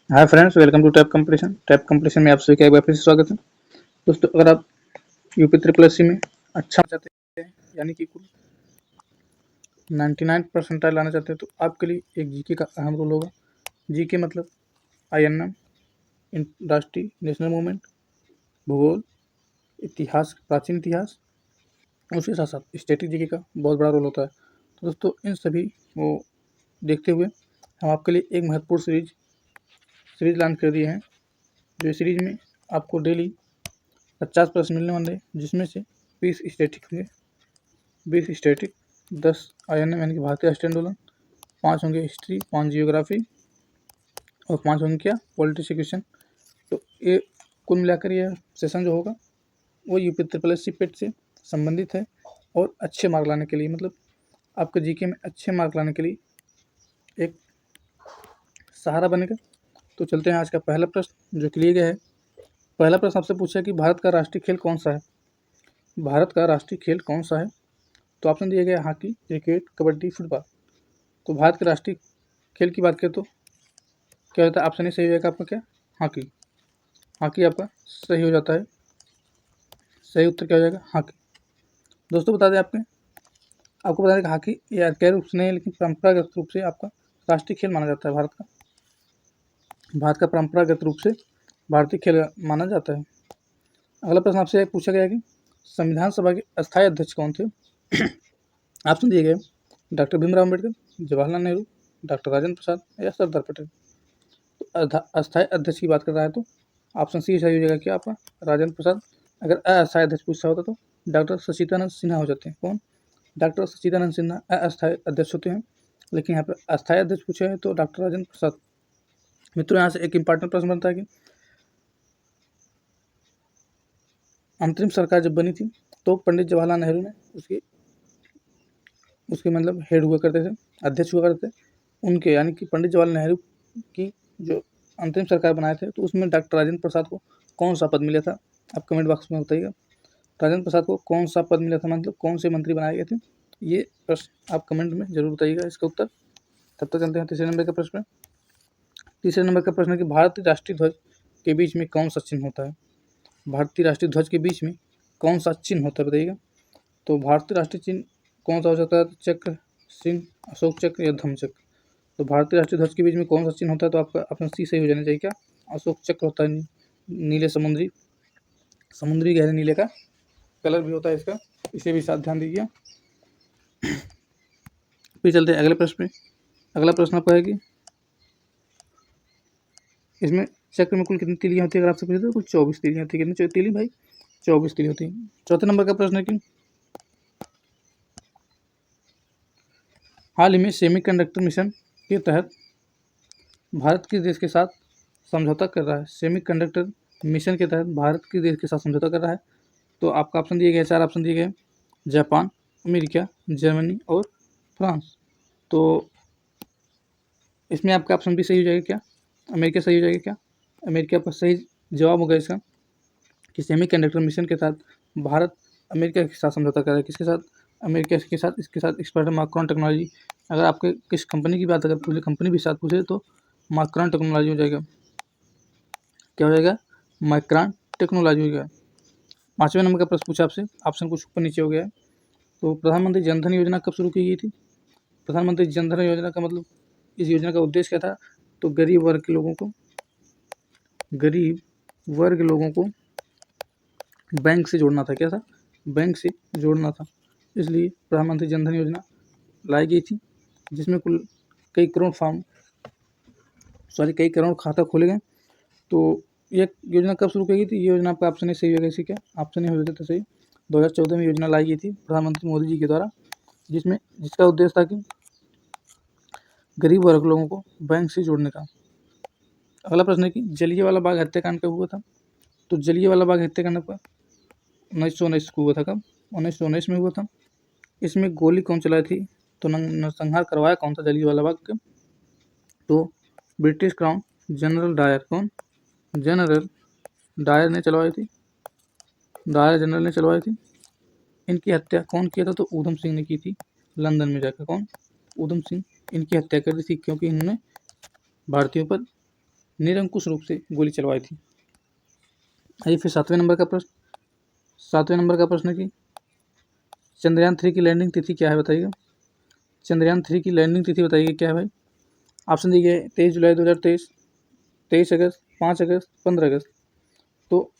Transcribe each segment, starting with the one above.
Hi friends, welcome to tap competition. Tap competition में आप सभी का एक बार फिर से स्वागत है। दोस्तों, अगर आप यूपी ट्रिपल एस सी में अच्छा चाहते हैं, यानी कि कुल 99 परसेंटाइल लाना चाहते हैं, तो आपके लिए एक जीके का अहम रोल होगा। जीके मतलब आईएनएम, राष्ट्रीय नेशनल मूवमेंट, भूगोल, इतिहास, प्राचीन इतिहास, उसके साथ साथ स्टैटिक जीके का बहुत बड़ा रोल होता है। तो दोस्तों, इन सभी को देखते हुए हम आपके लिए एक महत्वपूर्ण सीरीज लॉन्च कर दिए हैं, जो सीरीज में आपको डेली 50 प्रश्न मिलने वाले हैं, जिसमें से 20 स्टैटिक होंगे, 20 स्टैटिक, 10 आईएनएम यानी कि भारतीय राष्ट्रीय आंदोलन, 5 होंगे हिस्ट्री, 5 जियोग्राफी और 5 होंगे क्या, पॉलिटिक्स क्वेश्चन। तो ये कुल मिलाकर यह सेशन जो होगा वो यूपी ट्रिपल एस सी पेट से संबंधित है और अच्छे मार्क लाने के लिए, मतलब आपके जीके में अच्छे मार्क लाने के लिए एक सहारा बनेगा। तो चलते हैं आज का पहला प्रश्न जो कि लिया गया है। पहला प्रश्न आपसे पूछा कि भारत का राष्ट्रीय खेल कौन सा है। भारत का राष्ट्रीय खेल कौन सा है? तो ऑप्शन दिया गया हॉकी, क्रिकेट, कबड्डी, फुटबॉल। तो भारत के राष्ट्रीय खेल की बात करें तो क्या होता है? ऑप्शन ए सही हो जाएगा आपका, क्या, हॉकी। हॉकी आपका सही हो जाता है। सही उत्तर क्या हो जाएगा? हॉकी। दोस्तों, बता दें आपको बता दें कि हॉकी या कई रूप से नहीं, लेकिन परंपरागत रूप से आपका राष्ट्रीय खेल माना जाता है भारत का परंपरागत रूप से भारतीय खेल माना जाता है। अगला प्रश्न आपसे पूछा गया कि संविधान सभा के अस्थायी अध्यक्ष कौन थे? ऑप्शन दिए गए डॉक्टर भीमराव अम्बेडकर, जवाहरलाल नेहरू, डॉक्टर राजेंद्र प्रसाद या सरदार पटेल। तो अस्थायी अध्यक्ष की बात कर रहा है तो ऑप्शन सी सही हो जाएगा, क्या आपका, राजेंद्र प्रसाद। अगर अस्थायी अध्यक्ष पूछा होता तो डॉक्टर सच्चिदानंद सिन्हा हो जाते हैं। कौन? डॉक्टर सच्चिदानंद सिन्हा अस्थायी अध्यक्ष होते हैं, लेकिन यहाँ पर अस्थायी अध्यक्ष पूछे हैं तो डॉक्टर राजेंद्र प्रसाद। मित्रों, यहाँ से एक इंपॉर्टेंट प्रश्न बनता है कि अंतरिम सरकार जब बनी थी तो पंडित जवाहरलाल नेहरू ने उसके मतलब हेड हुआ करते थे, अध्यक्ष हुआ करते थे। उनके यानी कि पंडित जवाहरलाल नेहरू की जो अंतरिम सरकार बनाए थे, तो उसमें डॉक्टर राजेंद्र प्रसाद को कौन सा पद मिला था? आप कमेंट बॉक्स में बताइएगा। राजेंद्र प्रसाद को कौन सा पद मिला था, मतलब कौन से मंत्री बनाए गए थे? ये प्रश्न आप कमेंट में जरूर बताइएगा इसका उत्तर। तब तक चलते हैं तीसरे नंबर का प्रश्न। तीसरे नंबर का प्रश्न है कि भारतीय राष्ट्रीय ध्वज के बीच में कौन सा चिन्ह होता है? भारतीय राष्ट्रीय ध्वज के बीच में कौन सा चिन्ह होता है, बताइएगा। तो भारतीय राष्ट्रीय चिन्ह कौन सा हो सकता है? चक्र, सिंह, अशोक चक्र या धम्म चक्र। तो भारतीय राष्ट्रीय ध्वज के बीच में कौन सा चिन्ह होता है? तो आपका ऑप्शन सी सही हो जाना चाहिए, क्या, अशोक चक्र होता है। नीले समुद्री गहरे नीले का कलर भी होता है इसका, इसे भी साथ ध्यान दीजिए। फिर चलते हैं अगले प्रश्न पे। अगला प्रश्न आपका है कि इसमें चक्र में कुल कितनी तीलियां होती है? अगर आपसे पूछे तो कुल 24 तीलियां होती है। कितनी तीली भाई? 24 तीली होती है। चौथे नंबर का प्रश्न है कि हाल ही में सेमीकंडक्टर मिशन के तहत भारत किस देश के साथ समझौता कर रहा है? सेमीकंडक्टर मिशन के तहत भारत किस देश के साथ समझौता कर रहा है? तो आपका ऑप्शन दिए गए, 4 ऑप्शन दिए गए, जापान, अमेरिका, जर्मनी और फ्रांस। तो इसमें आपका ऑप्शन भी सही हो जाएगा, क्या, अमेरिका सही हो जाएगा, क्या। अमेरिका पर सही जवाब होगा इसका कि सेमीकंडक्टर मिशन के तहत भारत अमेरिका के साथ समझौता कर रहा है। किसके साथ? अमेरिका के साथ। इसके साथ एक्सपर्ट है माइक्रोन टेक्नोलॉजी। अगर आपके किस कंपनी की बात अगर पूछे, कंपनी भी साथ पूछे तो माइक्रोन टेक्नोलॉजी हो जाएगा। क्या हो जाएगा? माइक्रोन टेक्नोलॉजी हो गया। 5वें नंबर का प्रश्न पूछा आपसे, ऑप्शन कुछ ऊपर नीचे हो गया है। तो प्रधानमंत्री जनधन योजना कब शुरू की गई थी? प्रधानमंत्री जनधन योजना का मतलब, इस योजना का उद्देश्य क्या था? तो गरीब वर्ग के लोगों को बैंक से जोड़ना था। क्या था? बैंक से जोड़ना था। इसलिए प्रधानमंत्री जनधन योजना लाई गई थी, जिसमें कुल कई करोड़ खाता खोले गए। तो ये योजना कब शुरू की गई थी? ये योजना आपका ऑप्शन ए सही होगा। इसी क्या ऑप्शन ए हो जाता सही। 2014 में योजना लाई गई थी प्रधानमंत्री मोदी जी के द्वारा, जिसका उद्देश्य था कि गरीब वर्ग लोगों को बैंक से जोड़ने का। अगला प्रश्न है कि जलियांवाला बाग हत्याकांड कब हुआ था? तो जलियांवाला बाग हत्याकांड पर 1919 को हुआ था। कब? 1919 में हुआ था। इसमें गोली कौन चलाई थी? तो नरसंहार करवाया कौन था जलियांवाला बाग के? तो ब्रिटिश क्राउन जनरल डायर। कौन? जनरल डायर ने चलवाई थी। डायर जनरल ने चलवाई थी। इनकी हत्या कौन किया था? तो ऊधम सिंह ने की थी, लंदन में जाकर। कौन? ऊधम सिंह। इनकी हत्या कर दी थी क्योंकि इन्होंने भारतीयों पर निरंकुश रूप से गोली चलवाई थी। आइए फिर 7वें नंबर का प्रश्न कि चंद्रयान 3 की लैंडिंग तिथि क्या है बताइएगा। चंद्रयान 3 की लैंडिंग तिथि बताइए क्या है भाई। ऑप्शन दी गए 23 जुलाई 2023, 23 अगस्त, 5 अगस्त, 15 अगस्त। तो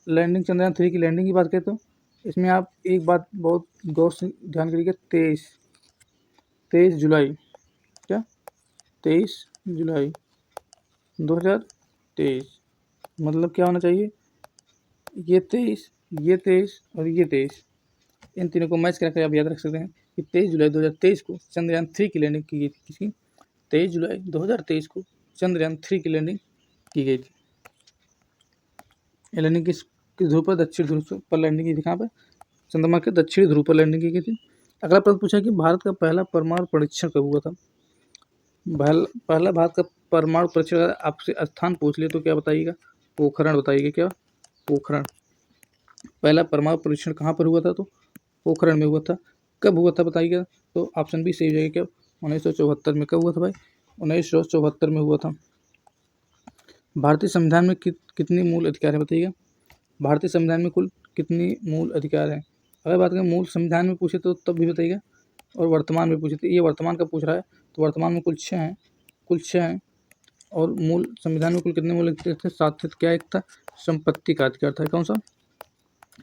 लैंडिंग चंद्रयान 3 की लैंडिंग की बात करें तो इसमें आप एक बात बहुत गौर से ध्यान करिएगा, 23 जुलाई, क्या 23 जुलाई 2023, मतलब क्या होना चाहिए, ये 23 और ये 23, इन तीनों को मैच करके आप याद रख सकते हैं कि 23 जुलाई 2023 को चंद्रयान 3 की लैंडिंग की गई थी। किसकी? 23 जुलाई 2023 को चंद्रयान 3 की लैंडिंग की गई थी। ये लैंडिंग किस ध्रुव पर? दक्षिण ध्रुव पर लैंडिंग की थी। कहाँ पर? चंद्रमा के दक्षिणी ध्रुव पर लैंडिंग की गई थी। अगला प्रश्न पूछा कि भारत का पहला परमाणु परीक्षण कब हुआ था। पहला भारत का परमाणु परीक्षण आपसे स्थान पूछ ले तो क्या बताइएगा? पोखरण बताइएगा। क्या? पोखरण। पहला परमाणु परीक्षण कहाँ पर हुआ था? तो पोखरण में हुआ था। कब हुआ था बताइएगा? तो ऑप्शन बी सही हो जाएगा। क्या? 1974 में। कब हुआ था भाई? 1974 में हुआ था। भारतीय संविधान में कितनी मूल अधिकार है बताइएगा। भारतीय संविधान में कुल कितनी मूल अधिकार है? अगर बात करें मूल संविधान में पूछे तो तब भी बताइएगा, और वर्तमान में पूछे तो ये वर्तमान का पूछ रहा है, तो वर्तमान में कुल 6 हैं, और मूल संविधान में कुल कितने मूल अधिकार थे? 7 थे। क्या एक था? संपत्ति का अधिकार था। कौन सा?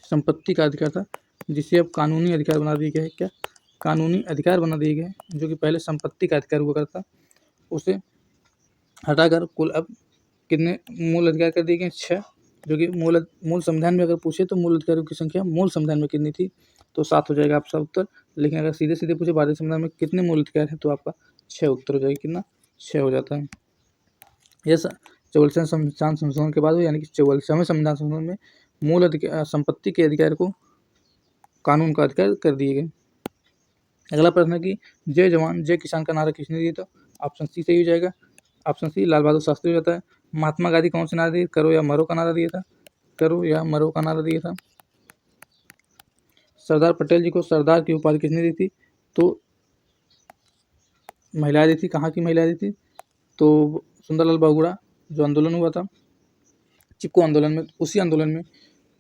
संपत्ति का अधिकार था, जिसे अब कानूनी अधिकार बना दिया गया है। क्या? कानूनी अधिकार बना दिए गए, जो कि पहले संपत्ति का अधिकार हुआ करता, उसे हटाकर कुल अब कितने मूल अधिकार कर दिए गए? 6, जो कि मूल संविधान में अगर पूछे तो मूल अधिकारों की संख्या मूल संविधान में कितनी थी? तो 7 हो जाएगा आपका उत्तर। लेकिन अगर सीधे सीधे पूछे भारतीय संविधान में कितने मूल अधिकार हैं तो आपका 6 उत्तर हो जाएगा। कितना? 6 हो जाता है। यह 44वें संविधान संशोधन के बाद हुई, यानी कि 44वें संविधान संशोधन में मूल अधिकार संपत्ति के अधिकार को कानून का अधिकार कर दिए गए। अगला प्रश्न है कि जय जवान जय किसान का नारा किसने दिया था? ऑप्शन सी सही हो जाएगा। ऑप्शन सी लाल बहादुर शास्त्री हो जाता है। महात्मा गांधी कौन सा नारा दिए? करो या मरो का नारा दिया था। करो या मरो का नारा दिया था। सरदार पटेल जी को सरदार की उपाधि किसने दी थी? तो महिलाएं दी थी। कहाँ की महिलाएं दी थी? तो सुंदरलाल बहुगुणा जो आंदोलन हुआ था चिपको आंदोलन में, उसी आंदोलन में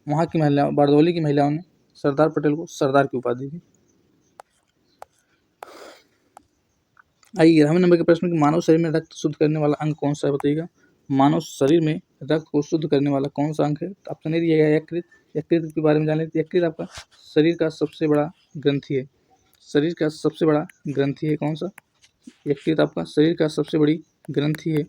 वहाँ की महिलाओं, बारदौली की महिलाओं ने सरदार पटेल को सरदार की उपाधि दी थी। आइए 11वें नंबर के प्रश्न कि मानव शरीर में रक्त शुद्ध करने वाला अंग कौन सा है बताइएगा। मानव शरीर में रक्त को शुद्ध करने वाला कौन सा अंग है? ऑप्शन ए दिया गया है यकृत। यकृत के बारे में जान लेते हैं। यकृत आपका शरीर का सबसे बड़ा ग्रंथि है। शरीर का सबसे बड़ा ग्रंथि है कौन सा? यकृत आपका शरीर का सबसे बड़ी ग्रंथि है।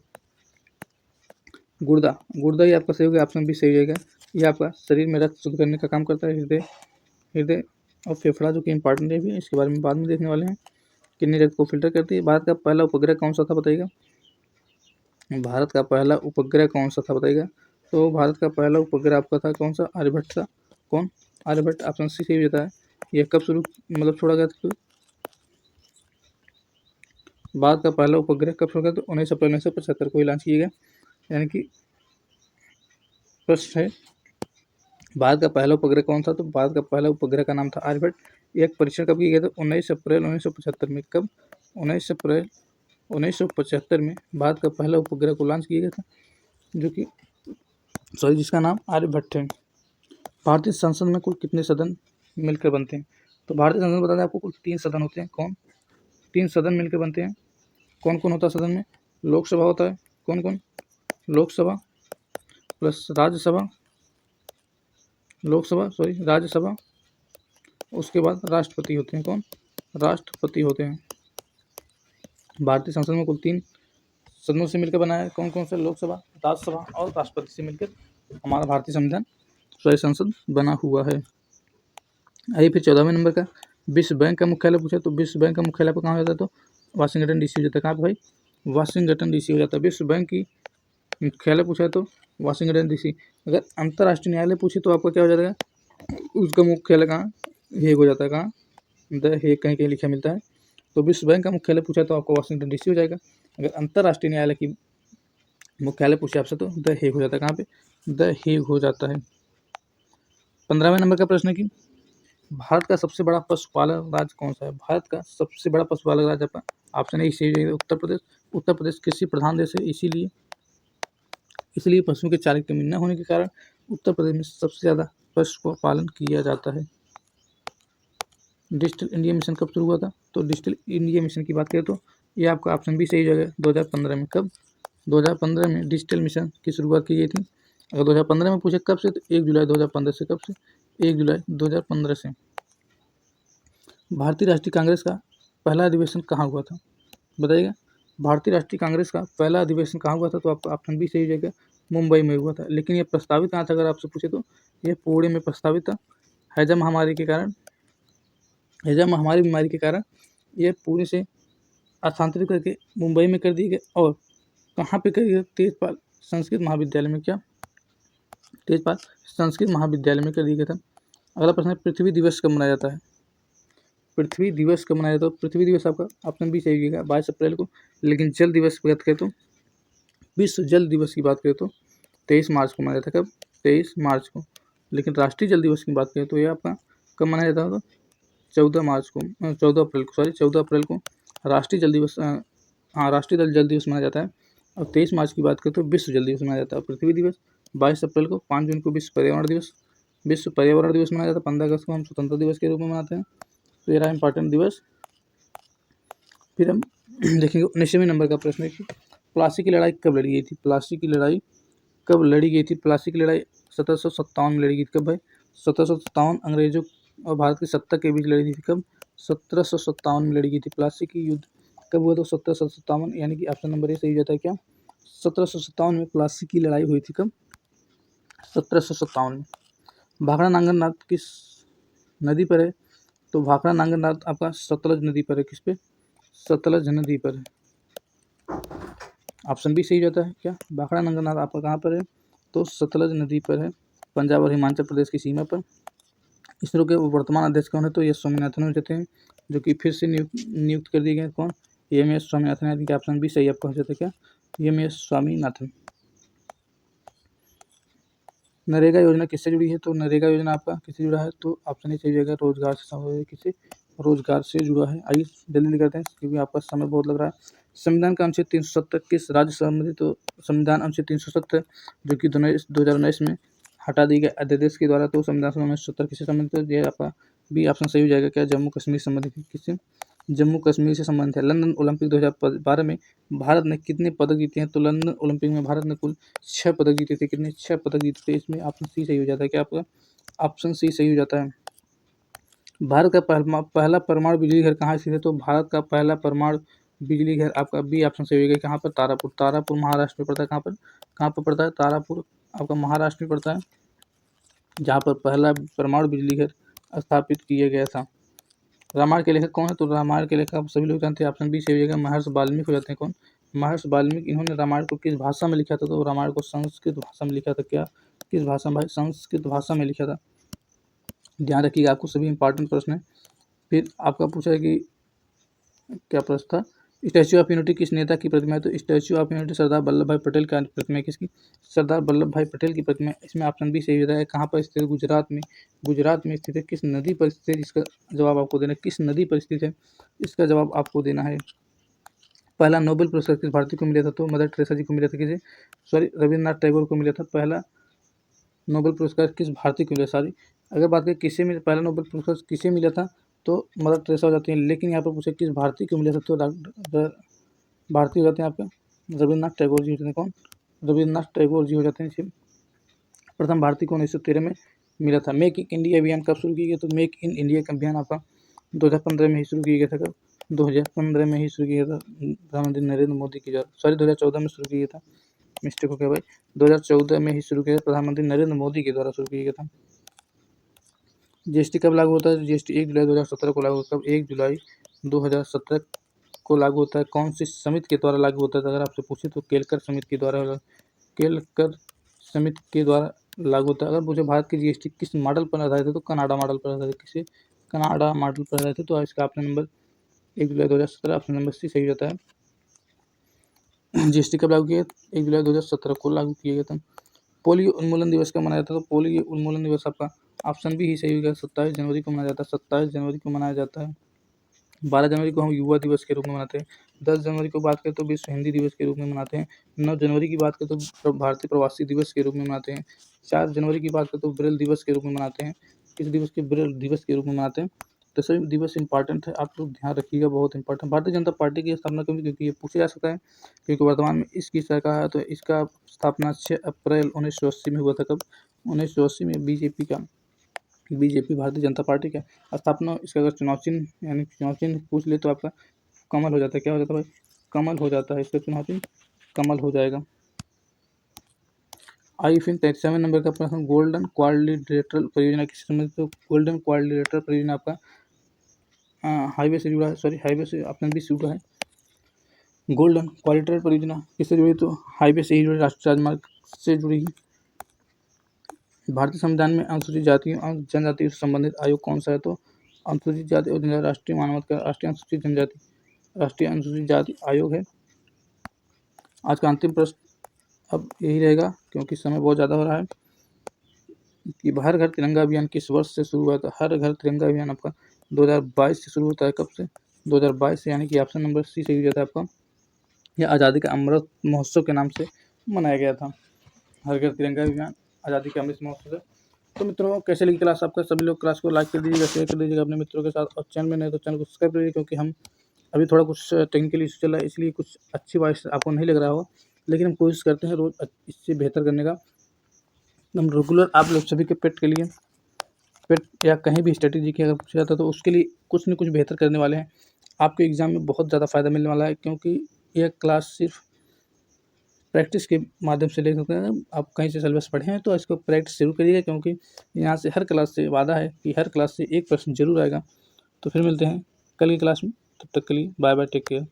गुर्दा, गुर्दा ही आपका सही हो गया। ऑप्शन बी सही हो जाएगा। यह आपका शरीर में रक्त शुद्ध करने का काम करता है। हृदय और फेफड़ा जो कि इंपॉर्टेंट है भी, इसके बारे में बाद में देखने वाले हैं। किडनी रक्त को फिल्टर करती है। भारत का पहला उपग्रह कौन सा था बताइएगा। भारत का पहला उपग्रह कौन सा था बताइएगा। तो भारत का पहला उपग्रह आपका था कौन सा? आर्यभट्ट था। कौन? आर्यभट्ट। ऑप्शन सी सही हो जाता है। यह कब शुरू मतलब छोड़ा गया था? भारत का पहला उपग्रह कब छोड़ा गया? तो 19 अप्रैल 1975 को लॉन्च किया गया। यानी कि प्रश्न है भारत का पहला उपग्रह कौन था? तो भारत का पहला उपग्रह का नाम था आर्यभट्ट। एक परीक्षण कब किया गया था? 19 अप्रैल 1975 में। कब? 19 अप्रैल 1975 में भारत का पहला उपग्रह को लॉन्च किया गया था, जो कि जिसका नाम आर्यभट्ट है। भारतीय संसद में कुल कितने सदन मिलकर बनते हैं? तो भारतीय संसद बता दें आपको कुल 3 सदन होते हैं। कौन? 3 सदन मिलकर बनते हैं। कौन कौन होता है सदन में? लोकसभा होता है। कौन कौन? लोकसभा प्लस राज्यसभा, राज्यसभा, उसके बाद राष्ट्रपति होते हैं। कौन? राष्ट्रपति होते हैं। भारतीय संसद में कुल 3 सदनों से मिलकर बना है। कौन कौन से? लोकसभा, राज्यसभा और राष्ट्रपति से मिलकर हमारा भारतीय संविधान संसद बना हुआ है। आइए फिर 14वें नंबर का विश्व बैंक का मुख्यालय पूछा। तो विश्व बैंक का मुख्यालय कहाँ हो जाता है? तो वाशिंगटन डीसी हो जाता है। कहाँ पे भाई? वाशिंगटन डीसी हो जाता है। विश्व बैंक की मुख्यालय पूछा है तो वाशिंगटन डीसी। अगर अंतर्राष्ट्रीय न्यायालय पूछे तो आपका क्या हो जाएगा? उसका मुख्यालय कहाँ? हेग हो जाता है। कहाँ? द हेग कहीं कहीं लिखा मिलता है। तो विश्व बैंक का मुख्यालय पूछा तो आपको वाशिंगटन डीसी हो जाएगा। अगर अंतर्राष्ट्रीय न्यायालय की मुख्यालय पूछे आपसे तो द हेग हो जाता है। कहाँ पे? द हेग हो जाता है। 15वें नंबर का प्रश्न है कि भारत का सबसे बड़ा पशुपालक राज्य कौन सा है? भारत का सबसे बड़ा पशुपालक राज्य आपका ऑप्शन ए सही है उत्तर प्रदेश। उत्तर प्रदेश कृषि प्रधान देश है, इसीलिए इसलिए पशुओं के चारे की कमी न होने के कारण उत्तर प्रदेश में सबसे ज़्यादा पशु पालन किया जाता है। डिजिटल इंडिया मिशन कब शुरू हुआ था? तो डिजिटल इंडिया मिशन की बात करें तो ये आपका ऑप्शन भी सही जगह 2015 में। कब? 2015 में डिजिटल मिशन की शुरुआत की गई थी। अगर 2015 में पूछे कब से, तो 1 जुलाई 2015 से। कब से? 1 जुलाई 2015 से। भारतीय राष्ट्रीय कांग्रेस का पहला अधिवेशन कहाँ हुआ था? बताइएगा। भारतीय राष्ट्रीय कांग्रेस का पहला अधिवेशन कहाँ हुआ था? तो आपका ऑप्शन भी सही जगह मुंबई में हुआ था। लेकिन यह प्रस्तावित कहाँ था अगर आपसे पूछे तो? यह पुणे में प्रस्तावित था। हैजा महामारी बीमारी के कारण यह पुणे से स्थानांतरित करके मुंबई में कर दिए गए। और कहाँ पे कर दिए? तेजपाल संस्कृत महाविद्यालय में। क्या? तेजपाल संस्कृत महाविद्यालय में कर दिया गया था। अगला प्रश्न है, पृथ्वी दिवस कब मनाया जाता है? पृथ्वी दिवस कब मनाया जाता है? पृथ्वी दिवस आपका ऑप्शन भी सही होगा 22 अप्रैल को। लेकिन जल दिवस की बात करें तो, विश्व जल दिवस की बात करें तो 23 मार्च को मनाया जाता है। कब? 23 मार्च को। लेकिन राष्ट्रीय जल दिवस की बात करें तो ये आपका कब मनाया जाता है? 14 अप्रैल को राष्ट्रीय जल दिवस राष्ट्रीय जल दिवस मनाया जाता है। और 23 मार्च की बात करें तो विश्व जल दिवस मनाया जाता है। पृथ्वी दिवस 22 अप्रैल को। 5 जून को विश्व पर्यावरण दिवस मनाया जाता है। 15 अगस्त को हम स्वतंत्रता दिवस के रूप में मनाते हैं। तो ये रहा इंपॉर्टेंट दिवस। फिर हम देखेंगे 19वें नंबर का प्रश्न है कि प्लासी की लड़ाई कब लड़ी गई थी? प्लासी की लड़ाई कब लड़ी गई थी? प्लासी की लड़ाई 1757 में लड़ी गई थी। कब भाई? 1757 अंग्रेजों और भारत की सत्ता के बीच लड़ी थी। कब? 1757 में लड़ी गई थी। प्लासी की युद्ध कब हुआ? तो 1757, यानी कि ऑप्शन नंबर ए सही हो जाता है। क्या? 1757 में प्लासी की लड़ाई हुई थी। कब? 1757 में। भाखड़ा नांगरनाथ किस नदी पर है? तो भाखड़ा नांगरनाथ आपका सतलज नदी पर है। किस पे? सतलज नदी पर है। ऑप्शन भी सही जाता है। क्या? भाखड़ा नांगरनाथ आपका कहाँ पर है? तो सतलज नदी पर है, पंजाब और हिमाचल प्रदेश की सीमा पर। इसरो के वर्तमान अध्यक्ष कौन है? तो ये स्वामीनाथन हो जाते हैं, जो कि फिर से नियुक्त कर दिए गए। कौन? एम.एस. स्वामीनाथन। यानी कि ऑप्शन भी सही आपका हो जाता है। क्या? एम.एस. स्वामीनाथन। नरेगा योजना किससे जुड़ी है? तो नरेगा योजना आपका किससे जुड़ा है? तो ऑप्शन ही सही जाएगा, रोजगार से। किससे? रोजगार से जुड़ा है। आइए जल्दी करते हैं क्योंकि आपका समय बहुत लग रहा है। संविधान का अनुच्छेद 370 किस राज्य से संबंधित? तो संविधान अनुच्छेद 370 जो कि 2019 में हटा दिए गए अध्यादेश के द्वारा। तो संविधान 1970 किससे संबंधित है? ये आपका बी ऑप्शन सही हो जाएगा। क्या? जम्मू कश्मीर से संबंधित है। किससे? जम्मू कश्मीर से संबंधित है। लंदन ओलंपिक 2012 में भारत ने कितने पदक जीते हैं? तो लंदन ओलंपिक में भारत ने कुल 6 पदक जीते थे। कितने? 6 पदक जीते थे। इसमें ऑप्शन सी सही हो जाता है। क्या? आपका ऑप्शन सी सही हो जाता है। भारत का पहला परमाणु बिजली घर कहाँ स्थित है? तो भारत का पहला परमाणु बिजली घर आपका बी ऑप्शन सही होगा। कहाँ पर? तारापुर महाराष्ट्र में पड़ता है। कहाँ पर पड़ता है? तारापुर आपका महाराष्ट्र में पड़ता है, जहाँ पर पहला परमाणु बिजली घर स्थापित किया गया था। रामायण के लेखक कौन है? तो रामायण के लेखक आप सभी लोग जानते हैं। ऑप्शन बी सही हो जाएगा, महर्षि वाल्मीकि हो जाते हैं। कौन? महर्षि वाल्मीकि। इन्होंने रामायण को किस भाषा में लिखा था? तो रामायण को संस्कृत भाषा में लिखा था। क्या? किस भाषा में भाई? संस्कृत भाषा में लिखा था। ध्यान रखिएगा, आपको सभी इंपॉर्टेंट प्रश्न है। फिर आपका पूछा है कि क्या प्रश्न था? स्टैच्यू ऑफ यूनिटी किस नेता की प्रतिमा है? तो statue of unity Sardar Vallabh भाई पटेल का प्रतिमा है। किसकी? सरदार वल्लभ भाई पटेल की प्रतिमा है। इसमें ऑप्शन भी सही होता है। कहाँ पर स्थित है? गुजरात में। गुजरात में स्थित है। किस नदी पर स्थित है? इसका जवाब आपको देना है। किस नदी पर स्थित है? इसका जवाब आपको देना है। पहला नोबेल पुरस्कार किस भारतीय को मिला था? तो मदर टेरेसा जी को मिला था। किसे? रविन्द्रनाथ टैगोर को मिला था। पहला नोबेल पुरस्कार किस भारतीय को मिला? अगर बात करें किसे मिला, पहला नोबेल पुरस्कार किसे मिला था? तो मदर टेरेसा हो जाती है। लेकिन यहाँ पर पूछे किस भारतीय को मिला था? तो भारतीय हो जाते हैं आपके रविन्द्रनाथ टैगोर जी होते हैं। कौन? रविन्द्रनाथ टैगोर जी हो जाते हैं। प्रथम भारतीय को 1913 में मिला था। मेक इन इंडिया अभियान कब शुरू किया गया? तो मेक इन इंडिया का अभियान आपका 2015 में ही शुरू किया गया था। कब? 2015 में ही शुरू किया था प्रधानमंत्री नरेंद्र मोदी के द्वारा। 2014 में शुरू किया था। मिस्टेक हो गया भाई, 2014 में ही शुरू किया, प्रधानमंत्री नरेंद्र मोदी के द्वारा शुरू किया गया था। जीएसटी कब लागू होता है? जीएसटी 1 जुलाई 2017 को लागू होता है। 1 जुलाई 2017 को लागू होता है। कौन सी समिति के द्वारा लागू होता है? अगर आपसे पूछे तो केलकर समिति के द्वारा लागू होता है। अगर पूछे भारत की जीएसटी किस मॉडल पर आधारित है? तो कनाडा मॉडल पर आधारित है। किसे? कनाडा मॉडल पर आधारित है। तो इसका ऑप्शन नंबर 1 जुलाई 2017 ऑप्शन नंबर सी सही जाता है। जीएसटी कब लागू किया? 1 जुलाई 2017 को लागू किया गया था। पोलियो उन्मूलन दिवस कब मनाया जाता है? तो पोलियो उन्मूलन दिवस आपका ऑप्शन भी ही सही होगा, 27 जनवरी को मनाया जाता है। 27 जनवरी को मनाया जाता है। 12 जनवरी को हम युवा दिवस के रूप में मनाते हैं। 10 जनवरी को बात करें तो विश्व हिंदी दिवस के रूप में मनाते हैं। 9 जनवरी की बात करें तो भारतीय प्रवासी दिवस के रूप में मनाते हैं। 4 जनवरी की बात करें तो ब्रेल दिवस के रूप में मनाते हैं। इस दिवस के ब्रेल दिवस के रूप में मनाते हैं। तो सभी दिवस इंपॉर्टेंट है, आप लोग ध्यान रखिएगा, बहुत इंपॉर्टेंट। भारतीय जनता पार्टी की स्थापना कभी, क्योंकि ये पूछा जा सकता है, क्योंकि वर्तमान में इसकी सरकार है, तो इसका स्थापना 6 अप्रैल 1980 में हुआ था। कब? 1980 में बीजेपी भारतीय जनता पार्टी का स्थापना। इसका अगर चुनाव चिन्ह यानी चुनाव चिन्ह पूछ ले तो आपका कमल हो जाता है। क्या हो जाता है भाई? कमल हो जाता है। इसका चुनाव चिन्ह कमल हो जाएगा। आई फिर 37 नंबर का प्रश्न, गोल्डन क्वाड्रिलेटरल परियोजना किससे संबंधित? तो गोल्डन क्वाड्रिलेटरल परियोजना आपका हाईवे से जुड़ा है। सॉरी, हाईवे से ऑप्शन बी से जुड़ा है। गोल्डन क्वाड्रिलेटरल परियोजना किससे जुड़ी? तो हाईवे से ही जुड़ी, राष्ट्रीय राजमार्ग से जुड़ी। भारतीय संविधान में अनुसूचित जातियों और जनजातियों से संबंधित आयोग कौन सा है? तो अनुसूचित जाति और जनजाति राष्ट्रीय मानवाधिकार राष्ट्रीय अनुसूचित जनजाति राष्ट्रीय अनुसूचित जाति आयोग है। आज का अंतिम प्रश्न अब यही रहेगा, क्योंकि समय बहुत ज़्यादा हो रहा है, कि हर घर तिरंगा अभियान किस वर्ष से शुरू हुआ था? हर घर तिरंगा अभियान आपका 2022 से शुरू होता है। कब से? 2022 से, यानी कि ऑप्शन नंबर सी सही हो जाता है आपका। यह आज़ादी का अमृत महोत्सव के नाम से मनाया गया था। हर घर तिरंगा अभियान आज़ादी के अमृत महोत्सव से। तो मित्रों, कैसे लगी क्लास आपका? सभी लोग क्लास को लाइक कर दीजिएगा, शेयर कर दीजिएगा अपने मित्रों के साथ, और चैनल में नहीं तो चैनल को सब्सक्राइब कर दीजिए, क्योंकि हम अभी थोड़ा कुछ टेक्निकल इशू चल रहा है, इसलिए कुछ अच्छी वॉइस आपको नहीं लग रहा हो, लेकिन हम कोशिश करते हैं रोज़ इससे बेहतर करने का। हम रेगुलर आप लोग सभी के पेट के लिए, पेट या कहीं भी स्ट्रेटेजी की अगर पूछा जाता है, तो उसके लिए कुछ न कुछ बेहतर करने वाले हैं। आपके एग्ज़ाम में बहुत ज़्यादा फ़ायदा मिलने वाला है, क्योंकि यह क्लास सिर्फ प्रैक्टिस के माध्यम से ले सकते हैं। आप कहीं से सिलेबस पढ़े हैं तो इसको प्रैक्टिस जरूर करिएगा, क्योंकि यहाँ से हर क्लास से वादा है कि हर क्लास से एक प्रश्न जरूर आएगा। तो फिर मिलते हैं कल की क्लास में, तब तक के लिए बाय बाय, टेक केयर।